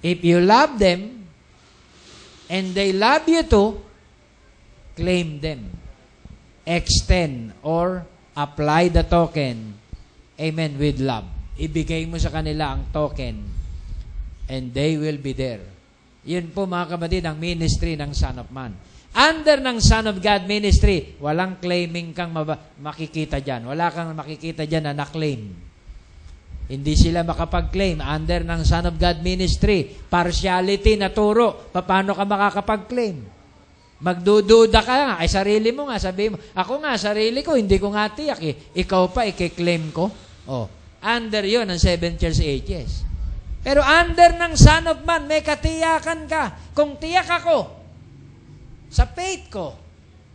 If you love them, and they love you too, claim them. Extend or apply the token, amen, with love. Ibigay mo sa kanila ang token, and they will be there. Yun po mga kapatid, ang ministry ng Son of Man. Under ng Son of God ministry, walang claiming kang makikita dyan. Wala kang makikita dyan na na-claim. Hindi sila makapag-claim. Under ng Son of God ministry, partiality na turo. Paano ka makakapag-claim? Magdududa ka nga. Ay, sarili mo nga. Sabi mo, ako nga, sarili ko, hindi ko nga tiyak eh. Ikaw pa, i-claim ko. Oh, under yon ng 7 church ages. Pero under ng Son of Man, may katiyakan ka. Kung tiyak ako, sa faith ko,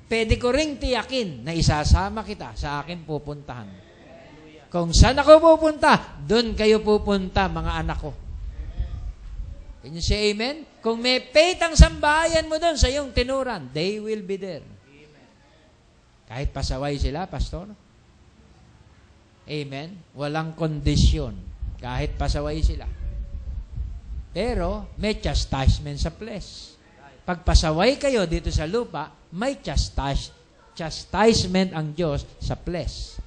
pwede ko ring tiyakin na isasama kita sa akin pupuntahan. Kung saan ako pupunta, doon kayo pupunta, mga anak ko. Can you say amen? Kung may faith ang sambahayan mo doon sa iyong tinuran, they will be there. Kahit pasaway sila, pastor. Amen? Walang kondisyon. Kahit pasaway sila. Pero, may chastisement sa flesh. Pag pasaway kayo dito sa lupa, may chastisement ang Diyos sa flesh.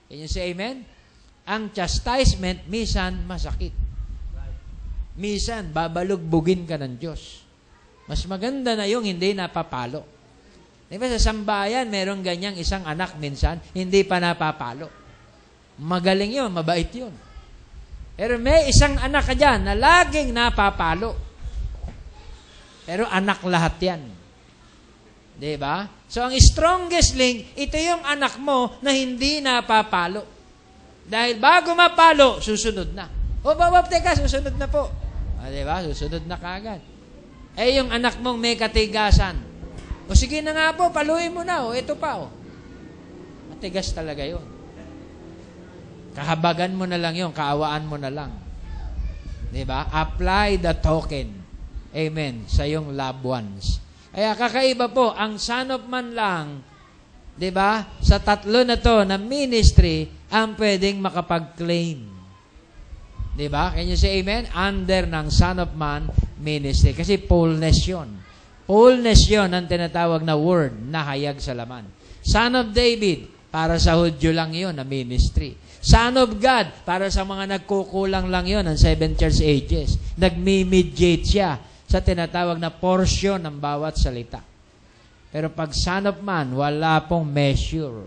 Can you say amen? Ang chastisement, minsan masakit. Minsan, babalugbugin ka ng Diyos. Mas maganda na yung hindi napapalo. Di ba sa sambayan, merong ganyang isang anak minsan, hindi pa napapalo. Magaling yun, mabait yun. Pero may isang anak ka dyan na laging napapalo. Pero anak lahat yan. Diba? So, ang strongest link, ito yung anak mo na hindi napapalo. Dahil bago mapalo, susunod na. O, teka, susunod na po. Diba? Susunod na kagad. Eh, yung anak mong may katigasan. O, sige na nga po, paluin mo na. O, ito pa, o. Matigas talaga yun. Kahabagan mo na lang yun, kaawaan mo na lang. Diba? Apply the token. Amen. Sa iyong loved ones. Kaya kakaiba po, ang Son of Man lang, di ba, sa tatlo na to na ministry, ang pwedeng makapag-claim. Di ba? Can you say amen? Under ng Son of Man ministry. Kasi fullness yun. Fullness yun ang tinatawag na word na hayag sa laman. Son of David, para sa Hudyo lang yun na ministry. Son of God, para sa mga nagkukulang lang yun ng 7 church ages. Nagmi-mediate siya sa tinatawag na portion ng bawat salita. Pero pag Son of Man, wala pong measure.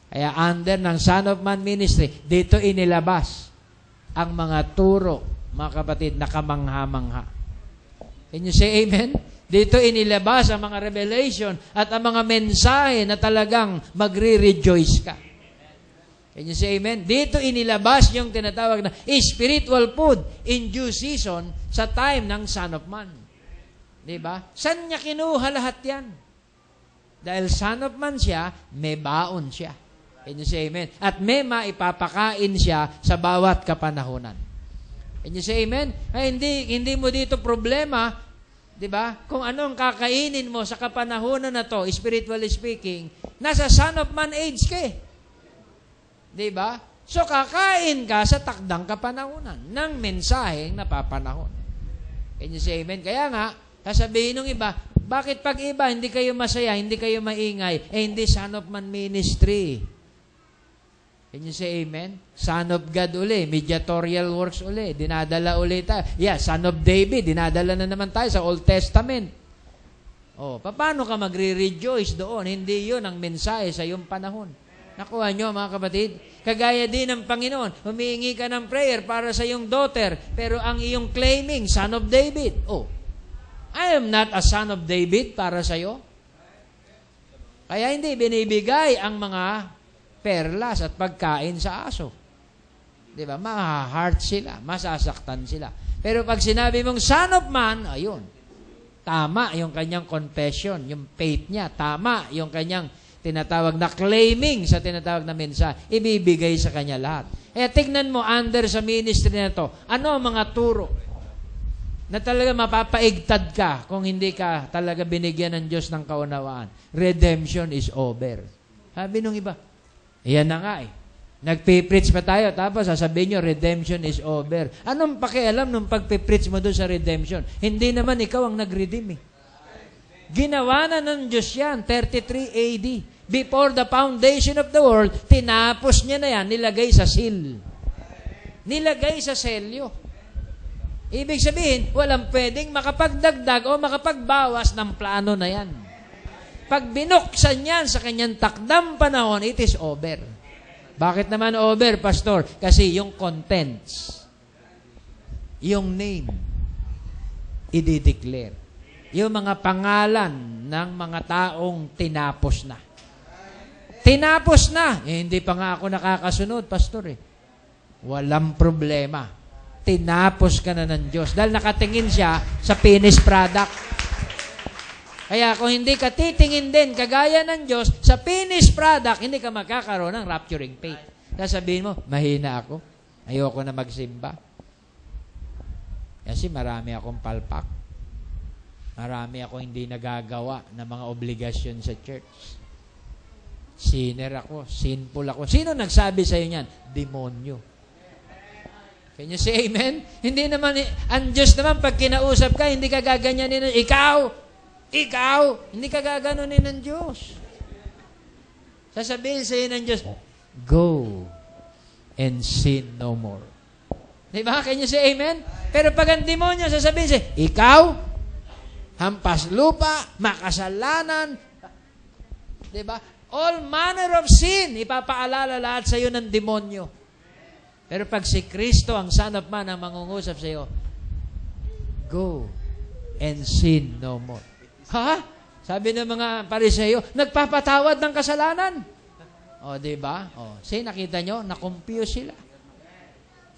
Kaya under ng Son of Man ministry, dito inilabas ang mga turo, mga kapatid, na kamangha-mangha. Can you say amen? Dito inilabas ang mga revelation at ang mga mensahe na talagang magre-rejoice ka. Can you say amen? Dito inilabas yung tinatawag na spiritual food in due season sa time ng Son of Man. Diba? Saan niya kinuha lahat yan? Dahil Son of Man siya, may baon siya. Can you say amen? At may maipapakain siya sa bawat kapanahunan. Can you say amen? Ay, hindi mo dito problema, diba? Kung anong kakainin mo sa kapanahunan na to, spiritually speaking, nasa Son of Man age ka eh. Diba? So, kakain ka sa takdang kapanahunan ng mensaheng napapanahon. Can you say amen? Kaya nga, sasabihin ng iba, bakit pag iba, hindi kayo masaya, hindi kayo maingay, hindi Son of Man ministry. Can you say amen? Son of God uli, mediatorial works uli, dinadala uli tayo. Yeah, Son of David, dinadala na naman tayo sa Old Testament. Oh, paano ka magre-rejoice doon? Hindi yun ang mensahe sa iyong panahon. Nakuha nyo, mga kapatid? Kagaya din ng Panginoon, humihingi ka ng prayer para sa iyong daughter, pero ang iyong claiming, Son of David. Oh, I am not a son of David para sa iyo. Kaya hindi binibigay ang mga perlas at pagkain sa aso. Diba? Ma-heart sila, masasaktan sila. Pero pag sinabi mong Son of Man, ayun, tama yung kanyang confession, yung faith niya, tama yung kanyang tinatawag na claiming sa tinatawag na mensahe, ibibigay sa kanya lahat. Tignan mo, under sa ministry na to, ano ang mga turo na talaga mapapaigtad ka kung hindi ka talaga binigyan ng Diyos ng kaunawaan? Redemption is over. Sabi nung iba, yan na nga eh. Nagpipreach pa tayo, tapos sasabihin nyo, redemption is over. Anong pakialam nung pagpipreach mo doon sa redemption? Hindi naman ikaw ang nag-redeem eh. Ginawa na ng Diyos yan, 33 AD. Before the foundation of the world, tinapos niya na yan, nilagay sa seal. Nilagay sa selyo. Ibig sabihin, walang pwedeng makapagdagdag o makapagbawas ng plano na yan. Pag binuksan yan sa kanyang takdang panahon, it is over. Bakit naman over, Pastor? Kasi yung contents, yung name, i-declare. Yung mga pangalan ng mga taong tinapos na. Tinapos na. Hindi pa nga ako nakakasunod, Pastor eh. Walang problema. Tinapos ka na ng Diyos. Dahil nakatingin siya sa finished product. Kaya kung hindi ka titingin din, kagaya ng Diyos, sa finished product, hindi ka magkakaroon ng rapturing faith. Sasabihin mo, mahina ako. Ayoko na magsimba. Kasi marami akong palpak. Marami akong hindi nagagawa ng mga obligasyon sa church. Sinner ako, sinful ako. Sino nagsabi sa iyo niyan? Demonyo. Can you say amen? Hindi naman, ang Diyos naman, pag kinausap ka, hindi ka gaganyanin. Ikaw, hindi ka gaganunin ng Diyos. Sasabihin sa iyo ng Diyos, go and sin no more. Diba? Can you say amen? Pero pag ang demonyo, sasabihin sa iyo, ikaw, hampas lupa, makasalanan, diba? All manner of sin, ipapaalala lahat sa iyo ng demonyo. Pero pag si Kristo, ang Son of Man, ang mangungusap sa iyo, go and sin no more. Ha? Sabi ng mga Pariseo, nagpapatawad ng kasalanan. O, diba? O, nakita nyo, nakumpiyos sila.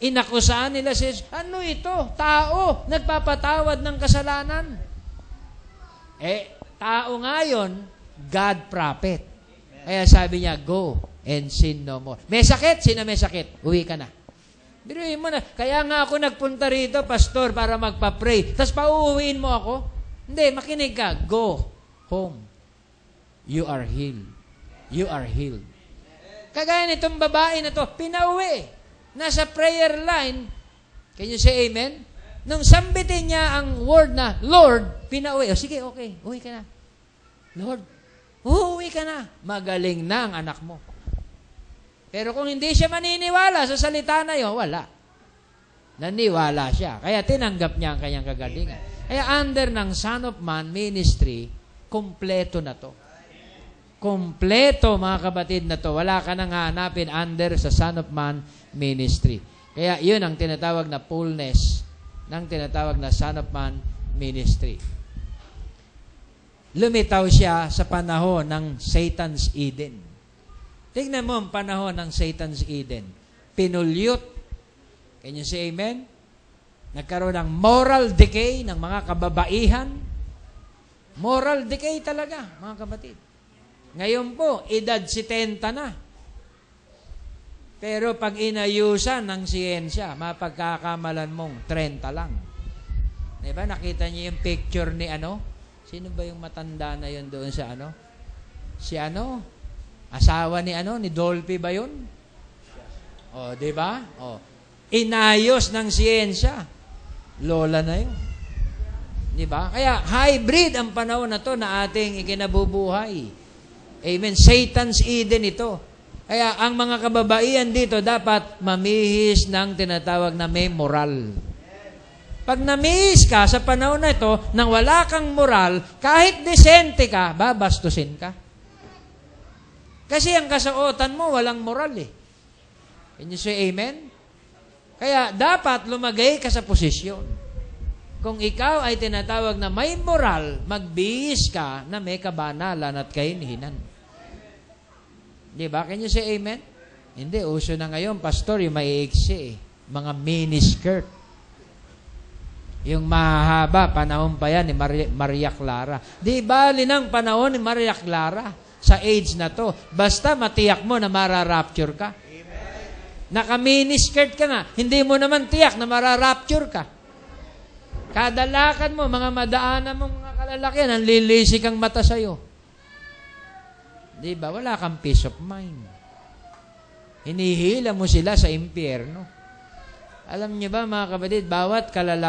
Inakusaan nila si Jesus, ano ito? Tao, nagpapatawad ng kasalanan. Tao ngayon, God prophet. Kaya sabi niya, go and sin no more. May sakit? Sino may sakit? Uwi ka na. Biruin mo na. Kaya nga ako nagpunta rito, Pastor, para magpa-pray. Tapos pauuwiin mo ako? Hindi, makinig ka. Go home. You are healed. You are healed. Kagaya nitong babae na to, pinauwi. Nasa prayer line. Can you say amen? Nung sambitin niya ang word na, Lord, pinauwi. Sige, okay. Uwi ka na. Lord, uuwi ka na. Magaling na ang anak mo. Pero kung hindi siya maniniwala sa salita na yun, wala. Naniwala siya. Kaya tinanggap niya ang kanyang kagalingan. Kaya under ng Son of Man ministry, kompleto na to. Kompleto, mga kabatid, na to. Wala ka nang hanapin under sa Son of Man ministry. Kaya yun ang tinatawag na fullness ng tinatawag na Son of Man ministry. Lumitaw siya sa panahon ng Satan's Eden. Tingnan mo ang panahon ng Satan's Eden. Pinulyot. Can you say amen? Nagkaroon ng moral decay ng mga kababaihan. Moral decay talaga, mga kapatid. Ngayon po, edad 70 na. Pero pag inayusan ng siyensya, mapagkakamalan mong 30 lang. Diba? Nakita niyo yung picture ni ano? Sino ba yung matanda na yun doon sa ano? Si ano? Asawa ni ano? Ni Dolphy ba yun? O, diba? O. Inayos ng siyensya. Lola na yun. Diba? Kaya hybrid ang panahon na to na ating ikinabubuhay. Amen. Satan's Eden ito. Kaya ang mga kababaihan dito dapat mamihis ng tinatawag na may moral. Pag namihis ka sa panahon na ito nang wala kang moral, kahit desente ka, babastusin ka. Kasi ang kasuotan mo walang moral eh. Can you say amen? Kaya dapat lumagay ka sa posisyon. Kung ikaw ay tinatawag na may moral, magbihis ka na may kabanalan at kahinhinan. Di ba? Can you say amen? Hindi, uso na ngayon, pastor, yung maiiksi eh. Mga miniskirt. Yung mahaba, panahon pa yan ni Maria Clara. Di ba linang panahon ni Maria Clara sa age na to? Basta matiyak mo na mararapture ka. Naka-miniskirt ka nga, hindi mo naman tiyak na mararapture ka. Kada lakad mo, mga madaanan mo, mga kalalakihan, ang lilisik ang mata sa'yo. Di ba? Wala kang peace of mind. Hinihila mo sila sa impyerno. Alam niyo ba, mga kapatid, bawat kalalaman